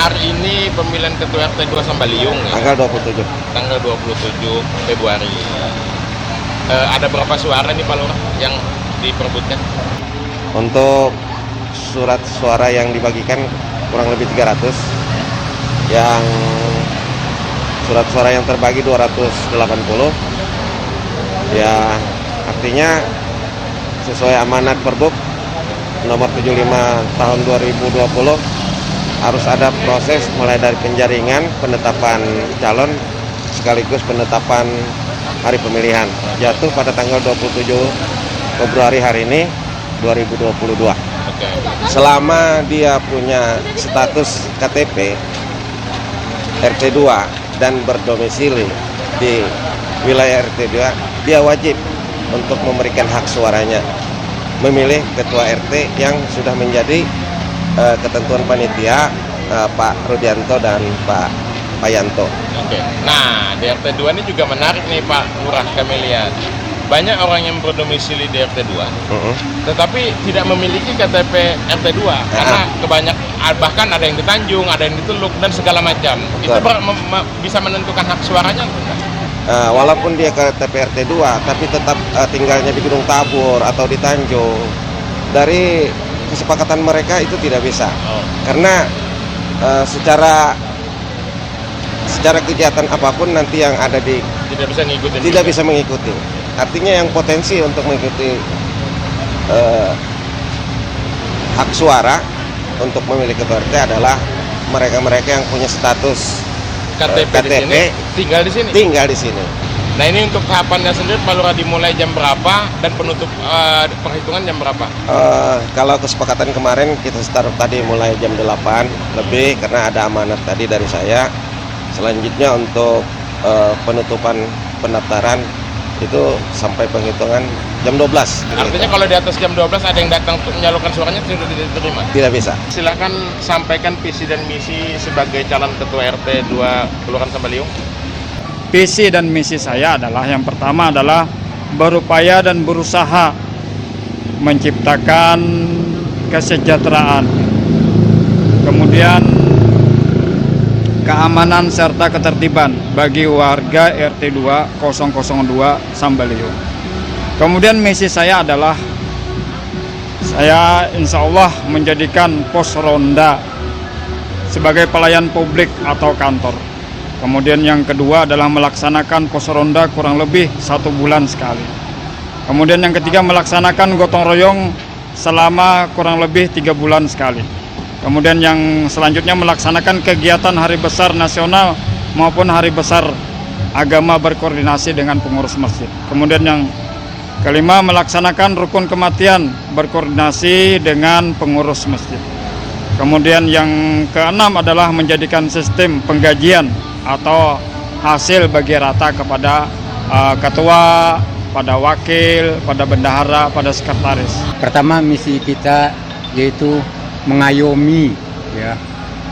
hari ini pemilihan ketua RT 2 Sambaliung ya? Tanggal 27. Tanggal 27 Februari. Ada berapa suara nih Pak Lurah yang diperebutkan? Untuk surat suara yang dibagikan kurang lebih 300. Yang surat suara yang terbagi 280. Ya, artinya sesuai amanat Perbuk nomor 75 tahun 2020 harus ada proses mulai dari penjaringan, penetapan calon sekaligus penetapan hari pemilihan. Jatuh pada tanggal 27 Februari hari ini 2022. Oke. Selama dia punya status KTP RT 2 dan berdomisili di wilayah RT 2, dia wajib untuk memberikan hak suaranya memilih ketua RT yang sudah menjadi ketentuan panitia Pak Rudianto dan Pak Yanto. Oke. Nah, di RT 2 ini juga menarik nih Pak Lurah, kami lihat. Banyak orang yang berdomisili di RT 2, tetapi tidak memiliki KTP RT 2 karena bahkan ada yang di Tanjung, ada yang di Teluk dan segala macam. Itu bisa menentukan hak suaranya? Walaupun dia KTP RT 2, tapi tetap tinggalnya di Gunung Tabur atau di Tanjung. Dari kesepakatan mereka itu tidak bisa, karena secara kegiatan apapun nanti yang ada di tidak bisa mengikuti. Artinya yang potensi untuk mengikuti hak suara untuk memilih ketua RT adalah mereka-mereka yang punya status KTP di sini, tinggal di sini. Nah, ini untuk tahapannya sendiri Pak Lurah dimulai jam berapa dan penutup perhitungan jam berapa? Kalau kesepakatan kemarin kita start tadi mulai jam 8 lebih karena ada amanat tadi dari saya. Selanjutnya untuk penutupan pendaftaran itu sampai penghitungan jam 12. Artinya kalau di atas jam 12 ada yang datang untuk menyalurkan suaranya tidak diterima? Tidak bisa. Silakan sampaikan visi dan misi sebagai calon ketua RT 2 Kelurahan Sambaliung. Visi dan misi saya adalah yang pertama adalah berupaya dan berusaha menciptakan kesejahteraan, kemudian keamanan serta ketertiban bagi warga RT 2 002 Sambaliung. Kemudian misi saya adalah saya insya Allah menjadikan pos ronda sebagai pelayan publik atau kantor. Kemudian yang kedua adalah melaksanakan pos ronda kurang lebih 1 bulan sekali. Kemudian yang ketiga melaksanakan gotong royong selama kurang lebih 3 bulan sekali. Kemudian yang selanjutnya melaksanakan kegiatan hari besar nasional maupun hari besar agama berkoordinasi dengan pengurus masjid. Kemudian yang kelima melaksanakan rukun kematian berkoordinasi dengan pengurus masjid. Kemudian yang keenam adalah menjadikan sistem penggajian atau hasil bagi rata kepada ketua, pada wakil, pada bendahara, pada sekretaris. Pertama misi kita yaitu mengayomi, ya,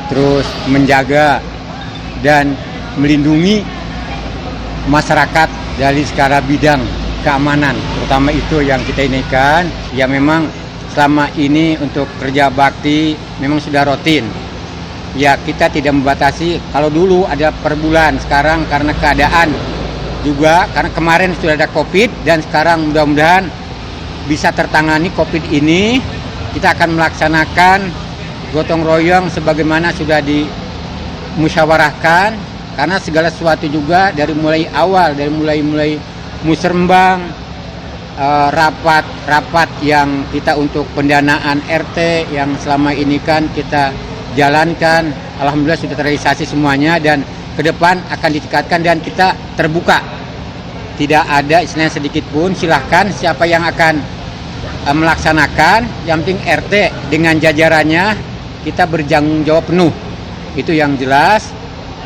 terus menjaga dan melindungi masyarakat dari segala bidang keamanan, terutama itu yang kita inikan. Ya memang selama ini untuk kerja bakti memang sudah rutin. Ya kita tidak membatasi, kalau dulu ada per bulan, sekarang karena keadaan juga, karena kemarin sudah ada COVID dan sekarang mudah-mudahan bisa tertangani COVID ini. Kita akan melaksanakan gotong royong sebagaimana sudah dimusyawarahkan, karena segala sesuatu juga dari mulai awal, dari mulai musrembang, rapat yang kita untuk pendanaan RT yang selama ini kan kita jalankan, alhamdulillah sudah terrealisasi semuanya dan ke depan akan ditingkatkan dan kita terbuka. Tidak ada istilahnya sedikit pun, silahkan siapa yang akan melaksanakan, yang penting RT dengan jajarannya kita bertanggung jawab penuh, itu yang jelas.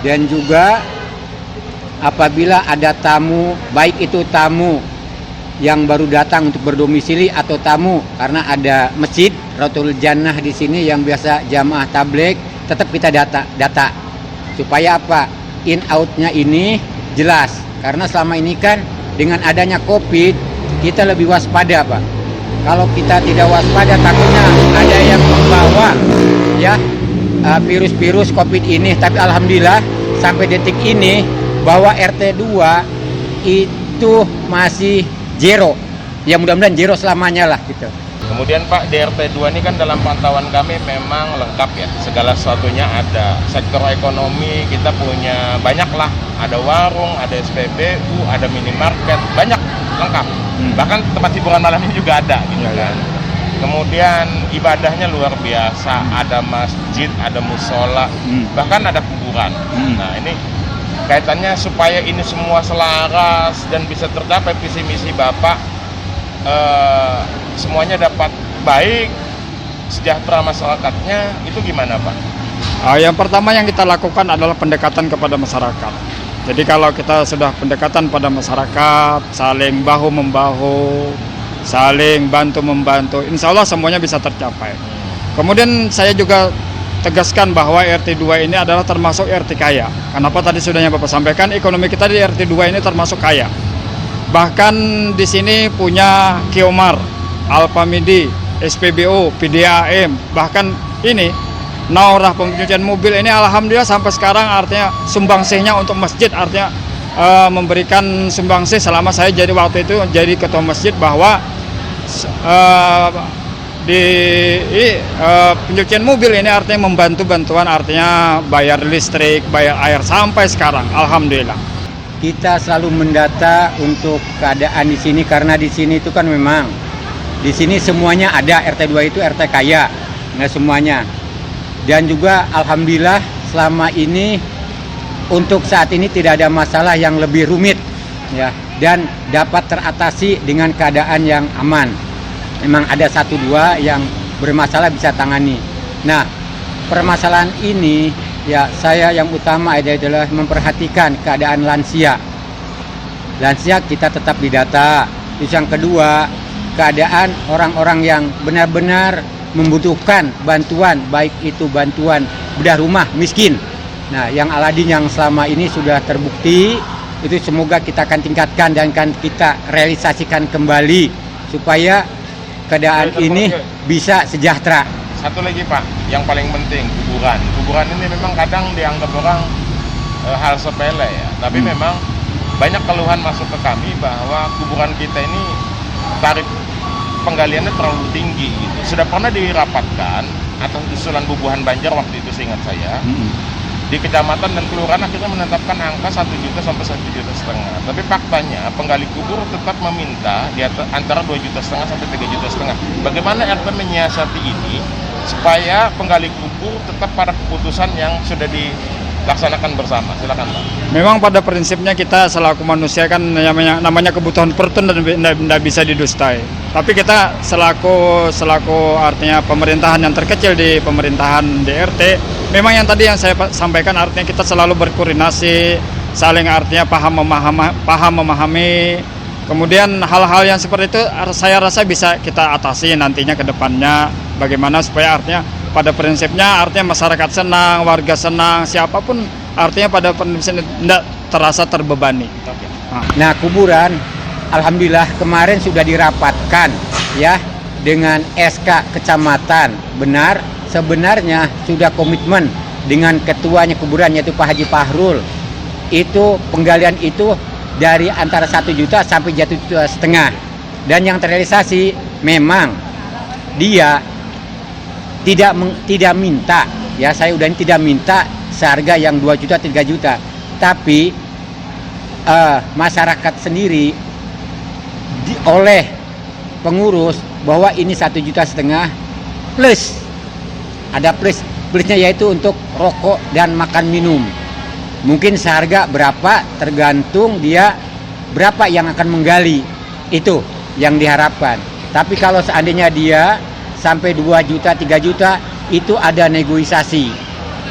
Dan juga apabila ada tamu, baik itu tamu yang baru datang untuk berdomisili atau tamu karena ada masjid Raudhatul Jannah di sini yang biasa jamaah tabligh, tetap kita data supaya apa, in outnya ini jelas. Karena selama ini kan dengan adanya COVID kita lebih waspada Pak. Kalau kita tidak waspada takutnya ada yang membawa, ya virus-virus COVID ini. Tapi alhamdulillah sampai detik ini bahwa RT 2 itu masih zero. Ya mudah-mudahan zero selamanya lah gitu. Kemudian Pak, di RT 2 ini kan dalam pantauan kami memang lengkap ya, segala sesuatunya ada. Sektor ekonomi kita punya banyak lah, ada warung, ada SPBU, ada minimarket, banyak, lengkap. Bahkan tempat hiburan malamnya juga ada gitu kan. Kemudian ibadahnya luar biasa, ada masjid, ada musola, bahkan ada kuburan. Nah ini kaitannya supaya ini semua selaras dan bisa tercapai visi misi Bapak, semuanya dapat baik, sejahtera masyarakatnya, itu gimana Pak? Yang pertama yang kita lakukan adalah pendekatan kepada masyarakat. Jadi kalau kita sudah pendekatan pada masyarakat, saling bahu-membahu, saling bantu-membantu, insya Allah semuanya bisa tercapai. Kemudian saya juga tegaskan bahwa RT 2 ini adalah termasuk RT kaya. Kenapa tadi sudahnya Bapak sampaikan, ekonomi kita di RT 2 ini termasuk kaya. Bahkan di sini punya Kiomar, Alpamidi, SPBU, PDAM, bahkan ini Naurah pencucian mobil ini alhamdulillah sampai sekarang artinya sumbangsihnya untuk masjid, artinya memberikan sumbangsih selama saya jadi waktu itu jadi ketua masjid bahwa pencucian mobil ini artinya membantu bantuan artinya bayar listrik, bayar air sampai sekarang alhamdulillah. Kita selalu mendata untuk keadaan di sini karena di sini itu kan memang di sini semuanya ada, RT 2 itu RT kaya, nggak semuanya. Dan juga alhamdulillah selama ini untuk saat ini tidak ada masalah yang lebih rumit ya, dan dapat teratasi dengan keadaan yang aman. Memang ada 1-2 yang bermasalah bisa tangani. Nah, permasalahan ini ya saya yang utama adalah memperhatikan keadaan lansia. Lansia kita tetap didata. Terus yang kedua, keadaan orang-orang yang benar-benar membutuhkan bantuan, baik itu bantuan bedah rumah miskin. Nah, yang Aladin yang selama ini sudah terbukti, itu semoga kita akan tingkatkan dan akan kita realisasikan kembali supaya keadaan ini bisa sejahtera. Satu lagi Pak, yang paling penting kuburan. Kuburan ini memang kadang dianggap orang hal sepele ya, tapi memang banyak keluhan masuk ke kami bahwa kuburan kita ini tarif penggaliannya terlalu tinggi gitu. Sudah pernah dirapatkan atas usulan Bubuhan Banjar waktu itu seingat saya. Di kecamatan dan kelurahan akhirnya menetapkan angka 1 juta sampai 1,5 juta. Tapi faktanya penggali kubur tetap meminta di antara 2,5 juta sampai 3,5 juta. Bagaimana RT menyiasati ini supaya penggali kubur tetap pada keputusan yang sudah dilaksanakan bersama? Silakan Pak. Memang pada prinsipnya kita selaku manusia kan namanya kebutuhan perut dan tidak bisa didustai. Tapi kita selaku artinya pemerintahan yang terkecil di pemerintahan DRT, memang yang tadi yang saya sampaikan artinya kita selalu berkoordinasi, saling artinya paham memahami. Kemudian hal-hal yang seperti itu saya rasa bisa kita atasi nantinya ke depannya. Bagaimana supaya artinya pada prinsipnya artinya masyarakat senang, warga senang, siapapun artinya pada prinsipnya tidak terasa terbebani. Nah, kuburan alhamdulillah kemarin sudah dirapatkan ya dengan SK kecamatan. Benar, sebenarnya sudah komitmen dengan ketuanya kuburan yaitu Pak Haji Fahrul. Itu penggalian itu dari antara 1 juta sampai 1,5 juta. Dan yang terrealisasi memang dia tidak minta ya, saya udah tidak minta seharga yang 2 juta 3 juta, tapi masyarakat sendiri oleh pengurus bahwa ini 1,5 juta plus ada plusnya yaitu untuk rokok dan makan minum. Mungkin seharga berapa tergantung dia berapa yang akan menggali, itu yang diharapkan. Tapi kalau seandainya dia sampai 2 juta 3 juta itu ada negosiasi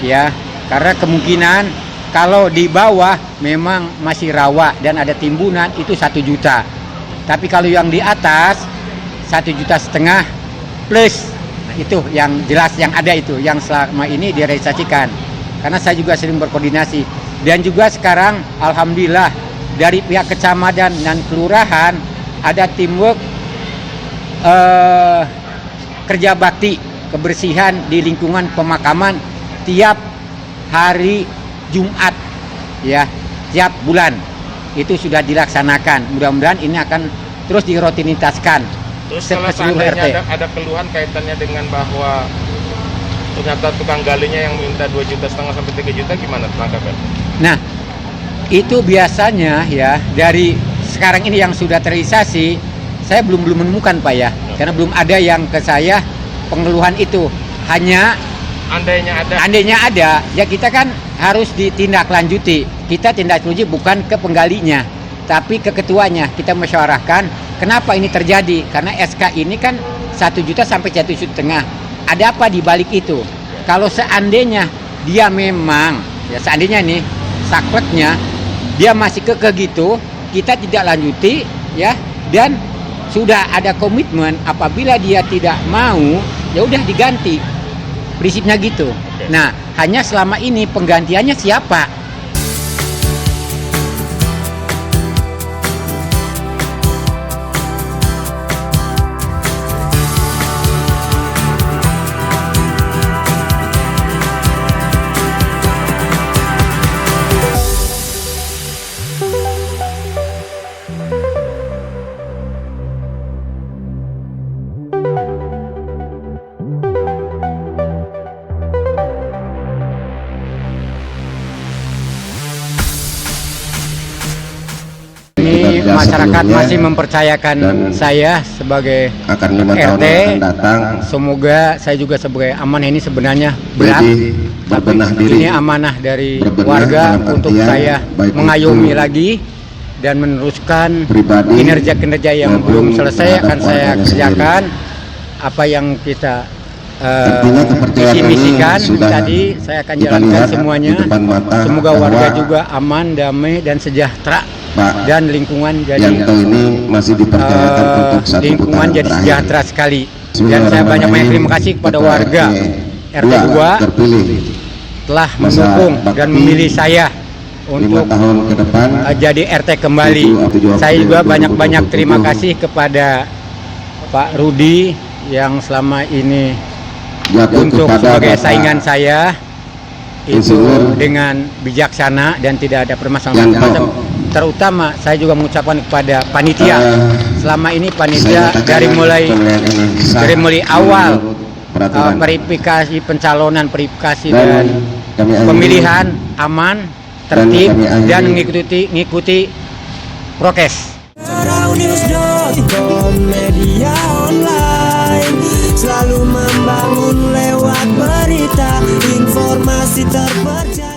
ya, karena kemungkinan kalau di bawah memang masih rawa dan ada timbunan itu 1 juta. Tapi kalau yang di atas 1,5 juta plus, nah itu yang jelas yang ada itu yang selama ini direalisasikan. Karena saya juga sering berkoordinasi. Dan juga sekarang alhamdulillah dari pihak kecamatan dan kelurahan ada teamwork kerja bakti kebersihan di lingkungan pemakaman tiap hari Jumat ya, tiap bulan itu sudah dilaksanakan. Mudah-mudahan ini akan terus dirutinitaskan. Terus ke kalau seluruh seandainya RT. ada keluhan kaitannya dengan bahwa ternyata tukang galinya yang minta 2,5 juta sampai 3 juta, gimana tanggapan? Nah, itu biasanya ya dari sekarang ini yang sudah terrealisasi, saya belum menemukan Pak ya, karena belum ada yang ke saya pengeluhan itu. Hanya andainya ada, ya kita kan harus ditindaklanjuti. Kita tindak lanjuti bukan ke penggalinya, tapi ke ketuanya. Kita musyawarahkan kenapa ini terjadi, karena SK ini kan 1 juta sampai 1,5 juta. Ada apa di balik itu? Kalau seandainya dia memang, ya seandainya nih sakleknya dia masih kekeh gitu, kita tidak lanjuti ya, dan sudah ada komitmen apabila dia tidak mau ya udah diganti. Prinsipnya gitu. Nah, hanya selama ini penggantiannya siapa? Ini masyarakat masih mempercayakan saya sebagai akan 5 tahun RT. yang akan datang. Semoga saya juga sebagai amanah, ini sebenarnya berat. Berbenah diri. Ini amanah dari Berbenah warga dalam untuk artian saya baik mengayomi itu lagi dan meneruskan pribadi kinerja-kinerja yang maupun belum selesai terhadap akan saya warganya kerjakan. Apa yang kita Artinya kepercayaan ini misi-misikan sudah tadi saya akan kita jalankan lihat semuanya. di depan mata Semoga bahwa warga juga aman, damai dan sejahtera, Pak dan lingkungan jadi Yanto ini masih dipercayakan untuk satu lingkungan putaran jadi terakhir. sejahtera sekali. Dan saya banyak terima kasih kepada warga RT 2 terpilih telah Masa mendukung bakti dan memilih saya 5 untuk tahun ke depan. jadi RT kembali. Saya juga banyak terima kasih kepada Pak Rudi yang selama ini Jatuh untuk kepada sebagai Bapak saingan saya itu Insinyur dengan bijaksana dan tidak ada permasalahan Yanto. macam. Terutama saya juga mengucapkan kepada panitia selama ini panitia dari mulai awal verifikasi pencalonan, verifikasi dan pemilihan aman, tertib dan mengikuti prokes. News.com, media online selalu membangun lewat berita, informasi terpercaya.